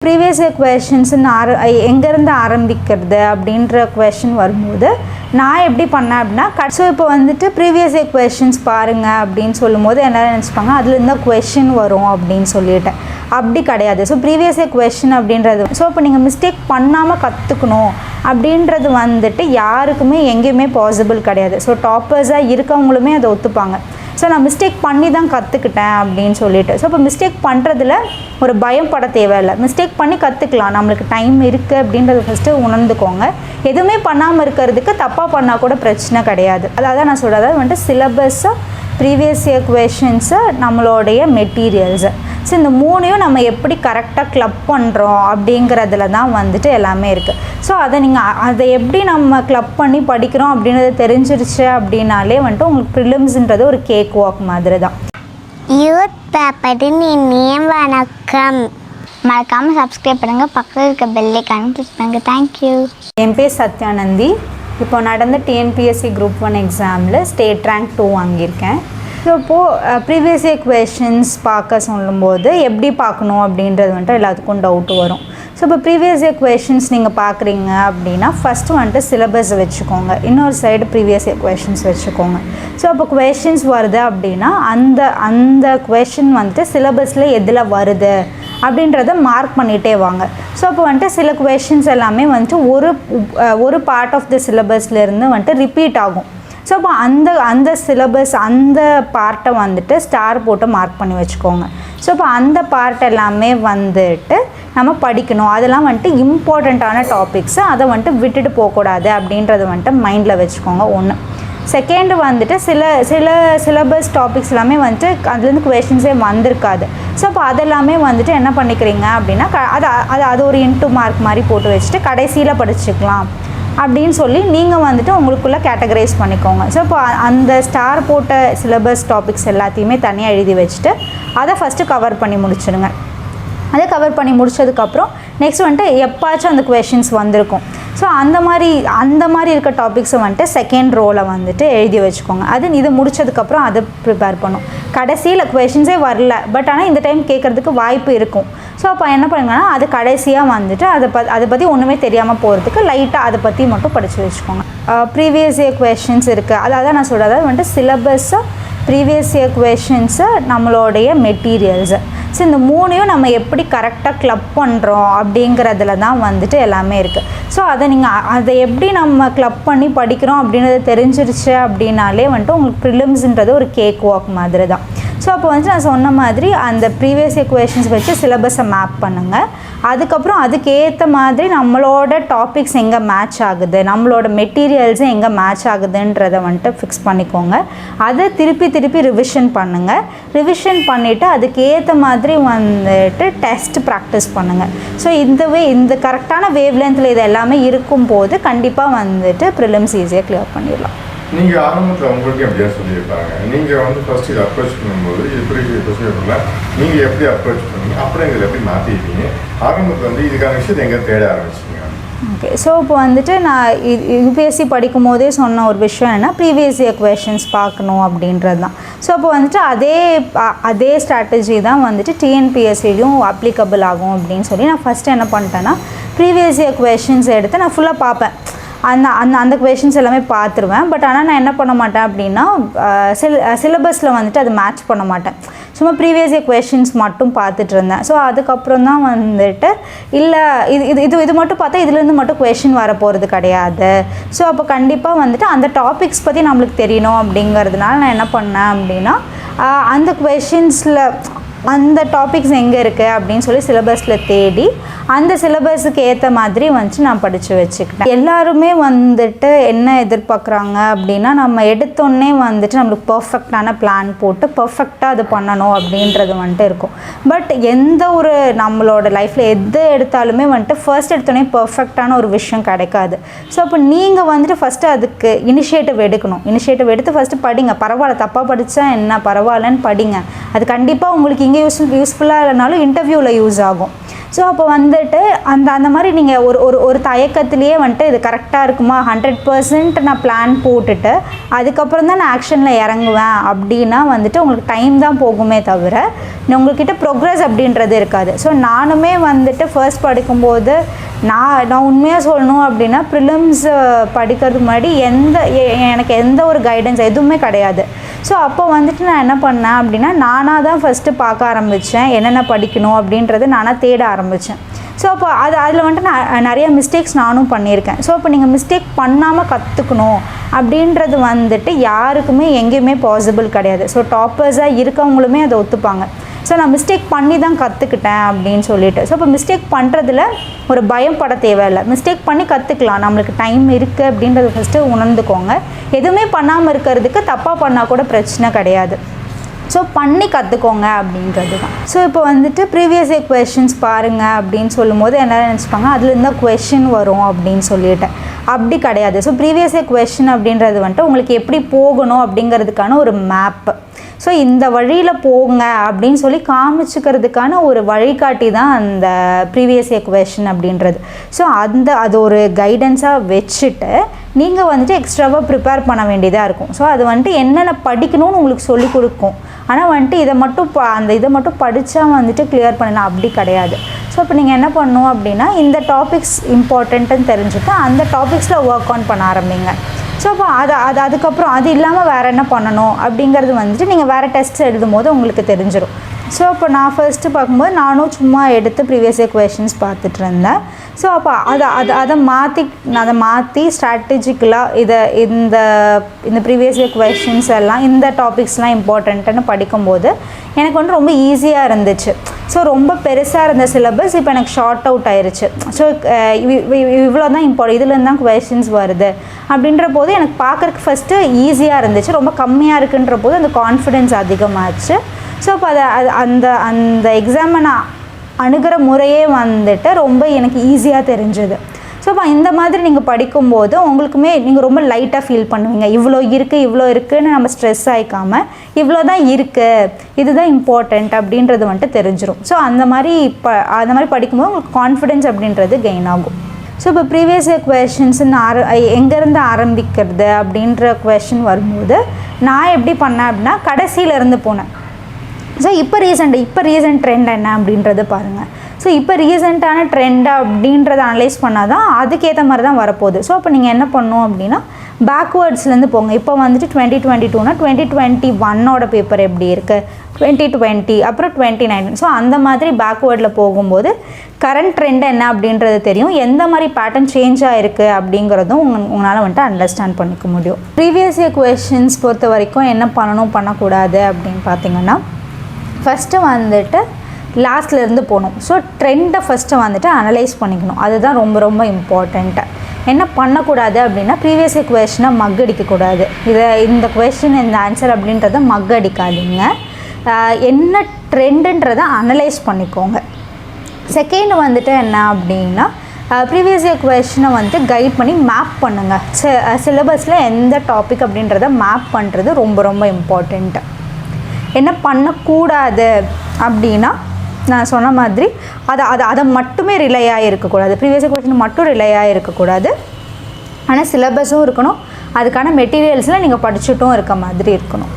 Previous year கொஷின்ஸ்னு எங்கேருந்து ஆரம்பிக்கிறது அப்படின்ற கொஷின் வரும்போது நான் எப்படி பண்ணேன் அப்படின்னா ஸோ இப்போ வந்துட்டு ப்ரீவியஸ் இயர் கொஷின்ஸ் பாருங்கள் அப்படின்னு சொல்லும்போது எல்லோரும் நினச்சிப்பாங்க அதுலேருந்து கொஷின் வரும் அப்படின்னு சொல்லிட்டேன். அப்படி கிடையாது. ஸோ ப்ரீவியஸ் இயர் கொஷின் அப்படின்றது ஸோ இப்போ நீங்கள் மிஸ்டேக் பண்ணாமல் கற்றுக்கணும் அப்படின்றது வந்துட்டு யாருக்குமே எங்கேயுமே பாசிபிள் கிடையாது. ஸோ டாப்பர்ஸாக இருக்கவங்களுமே அதை ஒத்துப்பாங்க. ஸோ நான் மிஸ்டேக் பண்ணி தான் கற்றுக்கிட்டேன் அப்படின்னு சொல்லிட்டு. ஸோ இப்போ மிஸ்டேக் பண்ணுறதுல ஒரு பயம் பட தேவையில்லை. மிஸ்டேக் பண்ணி கற்றுக்கலாம், நம்மளுக்கு டைம் இருக்குது அப்படின்றத ஃபஸ்ட்டு உணர்ந்துக்கோங்க. எதுவுமே பண்ணாமல் இருக்கிறதுக்கு தப்பாக பண்ணால் கூட பிரச்சனை கிடையாது. அதாவது நான் சொல்கிறது அதாவது வந்துட்டு சிலபஸ்ஸை, ப்ரீவியஸ் இயர் கொஷின்ஸு, நம்மளுடைய மெட்டீரியல்ஸு, ஸோ இந்த மூணையும் நம்ம எப்படி கரெக்டாக கிளப் பண்ணுறோம் அப்படிங்கிறதுல தான் வந்துட்டு எல்லாமே இருக்குது. ஸோ அதை எப்படி நம்ம கிளப் பண்ணி படிக்கிறோம் அப்படின்றத தெரிஞ்சிருச்சு அப்படின்னாலே வந்துட்டு உங்களுக்கு ப்ரிலிம்ஸ்ன்றது ஒரு கேக் வாக் மாதிரி தான். யூத் பேப்பரின் இனிய வணக்கம். மறக்காமல் சப்ஸ்கிரைப் பண்ணுங்கள், பக்கத்தில் இருக்க பெல் ஐகானை கிளிக் பண்ணுங்கள். தேங்க்யூ. என் பேர் சத்யானந்தி. இப்போ நடந்த டிஎன்பிஎஸ்சி குரூப் 1 எக்ஸாமில் ஸ்டேட் ரேங்க் 2 வாங்கியிருக்கேன். ஸோ இப்போது ப்ரீவியஸ் இயர் கொஷின்ஸ் பார்க்க சொல்லும்போது எப்படி பார்க்கணும் அப்படின்றது வந்துட்டு எல்லாத்துக்கும் டவுட் வரும். ஸோ இப்போ ப்ரீவியஸ் இயர் கொஷின்ஸ் நீங்கள் பார்க்குறீங்க அப்படின்னா ஃபஸ்ட்டு வந்துட்டு சிலபஸ் வச்சுக்கோங்க, இன்னொரு சைடு ப்ரீவியஸ் இயர் கொஷின்ஸ் வச்சுக்கோங்க. ஸோ இப்போ கொஷின்ஸ் வருது அப்படின்னா அந்த கொஷின் வந்துட்டு சிலபஸில் எதில் வருது அப்படின்றத மார்க் பண்ணிகிட்டே வாங்க. ஸோ அப்போ வந்துட்டு சில கொஷின்ஸ் எல்லாமே வந்துட்டு ஒரு பார்ட் ஆஃப் த சிலபஸ்லேருந்து வந்துட்டு ரிப்பீட் ஆகும். ஸோ அப்போ அந்த சிலபஸ் அந்த பார்ட்டை வந்துட்டு ஸ்டார் போட்டு மார்க் பண்ணி வச்சுக்கோங்க. ஸோ இப்போ அந்த பார்ட் எல்லாமே வந்துட்டு நம்ம படிக்கணும். அதெல்லாம் வந்துட்டு இம்பார்ட்டண்ட்டான டாபிக்ஸு, அதை வந்துட்டு விட்டுட்டு போகக்கூடாது அப்படின்றத வந்துட்டு மைண்டில் வச்சுக்கோங்க. ஒன்று. செகண்டு வந்துட்டு சில சிலபஸ் டாபிக்ஸ் எல்லாமே வந்துட்டு அதுலேருந்து கொஷின்ஸே வந்திருக்காது. ஸோ அப்போ அதெல்லாமே வந்துட்டு என்ன பண்ணிக்கிறீங்க அப்படின்னா அது ஒரு இன்ட்டு மார்க் மாதிரி போட்டு வச்சுட்டு கடைசியில் படிச்சுக்கலாம் அப்படின்னு சொல்லி நீங்கள் வந்துட்டு உங்களுக்குள்ளே கேட்டகரைஸ் பண்ணிக்கோங்க. ஸோ இப்போ அந்த ஸ்டார் போட்ட சிலபஸ் டாபிக்ஸ் எல்லாத்தையுமே தனியாக எழுதி வச்சுட்டு அதை ஃபஸ்ட்டு கவர் பண்ணி முடிச்சிடுங்க. அதை கவர் பண்ணி முடிச்சதுக்கப்புறம் நெக்ஸ்ட் வந்துட்டு எப்பாச்சும் அந்த கொஷின்ஸ் வந்திருக்கும். ஸோ அந்த மாதிரி இருக்க டாபிக்ஸை வந்துட்டு செகண்ட் ரோவில் வந்துட்டு எழுதி வச்சுக்கோங்க. இது முடித்ததுக்கப்புறம் அதை ப்ரிப்பேர் பண்ணும். கடைசியில் கொஷின்ஸே வரல, பட் ஆனால் இந்த டைம் கேட்குறதுக்கு வாய்ப்பு இருக்கும். ஸோ அப்போ என்ன பண்ணுங்கன்னா அது கடைசியாக வந்துட்டு அதை பற்றி ஒன்றுமே தெரியாமல் போகிறதுக்கு லைட்டாக அதை பற்றி மட்டும் படித்து வச்சுக்கோங்க. ப்ரீவியஸ் இயர் கொஷின்ஸ் இருக்குது, அதாவது நான் சொல்கிறது அதாவது வந்துட்டு சிலபஸ்ஸை, ப்ரீவியஸ் இயர் கொஷின்ஸு, நம்மளுடைய மெட்டீரியல்ஸு, ஸோ இந்த மூணையும் நம்ம எப்படி கரெக்டாக கிளப் பண்ணுறோம் அப்படிங்கிறதுல தான் வந்துட்டு எல்லாமே இருக்குது. ஸோ அதை எப்படி நம்ம கிளப் பண்ணி படிக்கிறோம் அப்படின்றத தெரிஞ்சிருச்சு அப்படின்னாலே வந்துட்டு உங்களுக்கு ப்ரிலிம்ஸ்ன்றது ஒரு கேக் வாக் மாதிரி தான். ஸோ அப்போ வந்துட்டு நான் சொன்ன மாதிரி அந்த ப்ரீவியஸ் இயர் கொஷின்ஸ் வச்சு சிலபஸை மேப் பண்ணுங்கள். அதுக்கப்புறம் அதுக்கேற்ற மாதிரி நம்மளோட டாபிக்ஸ் எங்கே மேட்ச் ஆகுது, நம்மளோட மெட்டீரியல்ஸு எங்கே மேட்ச் ஆகுதுன்றதை வந்துட்டு ஃபிக்ஸ் பண்ணிக்கோங்க. அதை திருப்பி ரிவிஷன் பண்ணுங்கள். ரிவிஷன் பண்ணிவிட்டு அதுக்கேற்ற மாதிரி வந்துட்டு டெஸ்ட் ப்ராக்டிஸ் பண்ணுங்கள். ஸோ இந்த கரெக்டான வேவ் லென்த்தில் இது எல்லாமே இருக்கும்போது கண்டிப்பாக வந்துட்டு ப்ரிலிம்ஸ் ஈஸியாக கிளியர் பண்ணிடலாம். நீங்கள் ஆரம்பத்தில் உங்களுக்கு எப்படியா சொல்லியிருப்பாங்க, நீங்கள் வந்து ஃபஸ்ட்டு இதை அப்ரோச் பண்ணும்போது எப்படி கொஸ்டின் நீங்கள் எப்படி அப்ரோச் பண்ணீங்க, அப்புறம் இதில் எப்படி மாற்றிட்டீங்க, ஆரம்பத்தில் வந்து இதுக்கான விஷயத்தை எங்கே தேட ஆரம்பிச்சிங்க? ஓகே. ஸோ இப்போ வந்துட்டு நான் யூபிஎஸ்சி படிக்கும் போதே சொன்ன ஒரு விஷயம் என்ன, ப்ரீவியஸ் இயர் கொஷின்ஸ் பார்க்கணும் அப்படின்றது தான். ஸோ அப்போ வந்துட்டு அதே ஸ்ட்ராட்டஜி தான் வந்துட்டு டிஎன்பிஎஸ்சிலையும் அப்ளிகபிள் ஆகும் அப்படின்னு சொல்லி நான் ஃபஸ்ட்டு என்ன பண்ணிட்டேன்னா ப்ரீவியஸ் இயர் கொஷின்ஸ் எடுத்து நான் ஃபுல்லாக பார்ப்பேன். அந்த கொஷின்ஸ் எல்லாமே பார்த்துருவேன். பட் ஆனால் நான் என்ன பண்ண மாட்டேன் அப்படின்னா சிலபஸில் வந்துட்டு அது மேட்ச் பண்ண மாட்டேன். சும்மா ப்ரீவியஸ் இயர் கொஷின்ஸ் மட்டும் பார்த்துட்டு இருந்தேன். ஸோ அதுக்கப்புறம் தான் வந்துட்டு இல்லை இது மட்டும் பார்த்தா இதுலேருந்து மட்டும் கொஷின் வரப்போகிறது கிடையாது. ஸோ அப்போ கண்டிப்பாக வந்துட்டு அந்த டாபிக்ஸ் பற்றி நம்மளுக்கு தெரியணும் அப்படிங்கிறதுனால நான் என்ன பண்ணேன் அப்படின்னா அந்த கொஷின்ஸில் அந்த டாபிக்ஸ் எங்கே இருக்குது அப்படின்னு சொல்லி சிலபஸில் தேடி அந்த சிலபஸுக்கு ஏற்ற மாதிரி வந்துட்டு நான் படித்து வச்சுக்கிட்டேன். எல்லாருமே வந்துட்டு என்ன எதிர்பார்க்குறாங்க அப்படின்னா நம்ம எடுத்தோடனே வந்துட்டு நம்மளுக்கு பர்ஃபெக்டான பிளான் போட்டு பர்ஃபெக்டாக அது பண்ணணும் அப்படின்றது வந்துட்டு இருக்கும். பட் எந்த ஒரு நம்மளோட லைஃப்பில் எது எடுத்தாலுமே வந்துட்டு ஃபர்ஸ்ட் எடுத்தோடனே பர்ஃபெக்டான ஒரு விஷயம் கிடைக்காது. ஸோ அப்போ நீங்கள் வந்துட்டு ஃபஸ்ட்டு அதுக்கு இனிஷியேட்டிவ் எடுக்கணும். இனிஷியேட்டிவ் எடுத்து ஃபஸ்ட்டு படிங்க. பரவாயில்ல, தப்பாக படித்தா என்ன பரவாயில்லன்னு படிங்க. அது கண்டிப்பாக உங்களுக்கு இங்கே யூஸ்ஃபுல்லாக இல்லைனாலும் இன்டர்வியூவில் யூஸ் ஆகும். ஸோ அப்போ வந்துட்டு அந்த மாதிரி நீங்கள் ஒரு தயக்கத்திலேயே வந்துட்டு இது கரெக்டாக இருக்குமா 100% நான் பிளான் போட்டுட்டு அதுக்கப்புறம் தான் நான் ஆக்ஷனில் இறங்குவேன் அப்படின்னா வந்துட்டு உங்களுக்கு டைம் தான் போகுமே தவிர உங்கள்கிட்ட ப்ரோக்ரஸ் அப்படின்றது இருக்காது. ஸோ நானுமே வந்துட்டு ஃபர்ஸ்ட் படிக்கும்போது நான் உண்மையாக சொல்லணும் அப்படின்னா ப்ரிலிம்ஸ் படிக்கிறதுக்கு முன்னாடி எனக்கு எந்த ஒரு கைடன்ஸ் எதுவுமே கிடையாது. ஸோ அப்போ வந்துட்டு நான் என்ன பண்ணேன் அப்படின்னா நானாக தான் ஃபஸ்ட்டு பார்க்க ஆரம்பித்தேன், என்னென்ன படிக்கணும் அப்படின்றது நானாக தேட ஆரம்பித்தேன். ஸோ அப்போ அதில் வந்துட்டு நான் நிறைய மிஸ்டேக்ஸ் நானும் பண்ணியிருக்கேன். ஸோ இப்போ நீங்கள் மிஸ்டேக் பண்ணாமல் கற்றுக்கணும் அப்படின்றது வந்துட்டு யாருக்குமே எங்கேயுமே பாசிபிள் கிடையாது. ஸோ டாப்பர்ஸாக இருக்கவங்களுமே அதை ஒத்துப்பாங்க. ஸோ நான் மிஸ்டேக் பண்ணி தான் கற்றுக்கிட்டேன் அப்படின்னு சொல்லிட்டு. ஸோ இப்போ மிஸ்டேக் பண்ணுறதுல ஒரு பயம் பட தேவையில்லை. மிஸ்டேக் பண்ணி கற்றுக்கலாம், நம்மளுக்கு டைம் இருக்குது அப்படின்றத ஃபஸ்ட்டு உணர்ந்துக்கோங்க. எதுவுமே பண்ணாமல் இருக்கிறதுக்கு தப்பாக பண்ணால் கூட பிரச்சனை கிடையாது. ஸோ பண்ணி கற்றுக்கோங்க அப்படின்றது தான். ஸோ இப்போ வந்துட்டு ப்ரீவியஸ் இயர் கொஷின்ஸ் பாருங்கள் அப்படின்னு சொல்லும்போது என்ன நினச்சிப்பாங்க, அதுலேருந்து தான் கொஷின் வரும் அப்படின்னு சொல்லிட்டு. அப்படி கிடையாது. ஸோ ப்ரீவியஸ் இயர் கொஷின் அப்படின்றது வந்துட்டு உங்களுக்கு எப்படி போகணும் அப்படிங்கிறதுக்கான ஒரு மேப்பு. ஸோ இந்த வழியில் போங்க அப்படின்னு சொல்லி காமிச்சிக்கிறதுக்கான ஒரு வழிகாட்டி தான் அந்த ப்ரீவியஸ் இயர் கொஷின் அப்படின்றது. ஸோ அது ஒரு கைடன்ஸாக வச்சுட்டு நீங்கள் வந்துட்டு எக்ஸ்ட்ராவாக ப்ரிப்பேர் பண்ண வேண்டியதாக இருக்கும். ஸோ அது வந்துட்டு என்னென்ன படிக்கணும்னு உங்களுக்கு சொல்லிக் கொடுக்கும். ஆனால் வந்துட்டு இதை மட்டும் படித்தா வந்துட்டு கிளியர் பண்ணலாம், அப்படி கிடையாது. ஸோ இப்போ நீங்கள் என்ன பண்ணணும் அப்படின்னா இந்த டாபிக்ஸ் இம்பார்ட்டண்ட்டுன்னு தெரிஞ்சுட்டு அந்த டாபிக்ஸில் ஒர்க் ஆன் பண்ண ஆரம்பிங்க. ஸோ அப்போ அதுக்கப்புறம் அது இல்லாமல் வேறு என்ன பண்ணணும் அப்படிங்கிறது வந்துட்டு நீங்கள் வேறு டெஸ்ட் எழுதும் போது உங்களுக்கு தெரிஞ்சிடும். ஸோ அப்போ நான் ஃபஸ்ட்டு பார்க்கும்போது நானும் சும்மா எடுத்து ப்ரீவியஸ் இயர் கொஷின்ஸ் பார்த்துட்டு இருந்தேன். ஸோ அப்போ அதை மாற்றி ஸ்ட்ராட்டஜிக்கலாக இந்த ப்ரீவியஸ் இயர் கொஷின்ஸ் எல்லாம் இந்த டாபிக்ஸ்லாம் இம்பார்ட்டண்ட்டுன்னு படிக்கும்போது எனக்கு வந்து ரொம்ப ஈஸியாக இருந்துச்சு. ஸோ ரொம்ப பெருசாக இருந்த சிலபஸ் இப்போ எனக்கு ஷார்ட் அவுட் ஆயிடுச்சு. ஸோ இவ்வளோ தான் இதுலேருந்து தான் கொஷின்ஸ் வருது அப்படின்ற போது எனக்கு பார்க்குறதுக்கு ஃபஸ்ட்டு ஈஸியாக இருந்துச்சு. ரொம்ப கம்மியாக இருக்குன்ற போது அந்த கான்ஃபிடென்ஸ் அதிகமாகிடுச்சு. ஸோ அப்போ அந்த எக்ஸாமை நான் அணுகிற முறையே வந்துட்டு ரொம்ப எனக்கு ஈஸியாக தெரிஞ்சுது. ஸோ அப்போ இந்த மாதிரி நீங்கள் படிக்கும்போது உங்களுக்குமே நீங்கள் ரொம்ப லைட்டாக ஃபீல் பண்ணுவீங்க. இவ்வளோ இருக்குதுன்னு நம்ம ஸ்ட்ரெஸ் ஆகிக்காமல் இவ்வளோ தான் இருக்குது, இதுதான் இம்பார்ட்டண்ட் அப்படின்றது வந்துட்டு தெரிஞ்சிடும். ஸோ அந்த மாதிரி படிக்கும்போது உங்களுக்கு கான்ஃபிடென்ஸ் அப்படின்றது கெயின் ஆகும். ஸோ இப்போ ப்ரீவியஸ் இயர் கொஷின்ஸ்ன்னு எங்கேருந்து ஆரம்பிக்கிறது அப்படின்ற கொஷின் வரும்போது நான் எப்படி பண்ணேன் அப்படின்னா கடைசியிலேருந்து போனேன். ஸோ இப்போ ரீசெண்ட் ட்ரெண்ட் என்ன அப்படின்றத பாருங்கள். ஸோ இப்போ ரீசெண்டான ட்ரெண்ட் அப்படின்றத அனலைஸ் பண்ணால் தான் அதுக்கேற்ற மாதிரி தான் வரப்போகுது. ஸோ அப்போ நீங்கள் என்ன பண்ணணும் அப்படின்னா பேக்வேர்ட்ஸ்லேருந்து போங்க. இப்போ வந்துட்டு 2022னா 2021ஓட பேப்பர் எப்படி இருக்குது, 2020 அப்புறம் 2019. ஸோ அந்த மாதிரி பேக்வேர்டில் போகும்போது கரண்ட் ட்ரெண்ட் என்ன அப்படின்றது தெரியும், எந்த மாதிரி பேட்டர்ன் சேஞ்ச் ஆகிருக்கு அப்படிங்கிறதும் உங்களால் வந்துட்டு அண்டர்ஸ்டாண்ட் பண்ணிக்க முடியும். ப்ரீவியஸ் இயர் கொஷின்ஸ் பொறுத்த வரைக்கும் என்ன பண்ணக்கூடாது அப்படின்னு பார்த்தீங்கன்னா ஃபஸ்ட்டு வந்துட்டு லாஸ்ட்லேருந்து போகணும். ஸோ ட்ரெண்டை ஃபஸ்ட்டு வந்துட்டு அனலைஸ் பண்ணிக்கணும். அதுதான் ரொம்ப ரொம்ப இம்பார்ட்டண்ட்டு. என்ன பண்ணக்கூடாது அப்படின்னா ப்ரீவியஸ் இயர் கொஷினை மக் அடிக்கக்கூடாது. இந்த கொஷின் இந்த ஆன்சர் அப்படின்றத மக் அடிக்காதீங்க. என்ன ட்ரெண்டுன்றதை அனலைஸ் பண்ணிக்கோங்க. செகண்ட் வந்துட்டு என்ன அப்படின்னா ப்ரீவியஸ் இயர் கொஷினை வந்துட்டு கைட் பண்ணி மேப் பண்ணுங்கள். சிலபஸில் எந்த டாபிக் அப்படின்றத மேப் பண்ணுறது ரொம்ப ரொம்ப இம்பார்ட்டண்ட்டு. என்ன பண்ணக்கூடாது அப்படின்னா நான் சொன்ன மாதிரி அதை மட்டுமே ரிலையாக இருக்கக்கூடாது. ப்ரீவியஸ் இயர் கொஷின் மட்டும் ரிலையாக இருக்கக்கூடாது. ஆனால் சிலபஸும் இருக்கணும், அதுக்கான மெட்டீரியல்ஸில் நீங்கள் படிச்சுட்டும் இருக்க மாதிரி இருக்கணும்.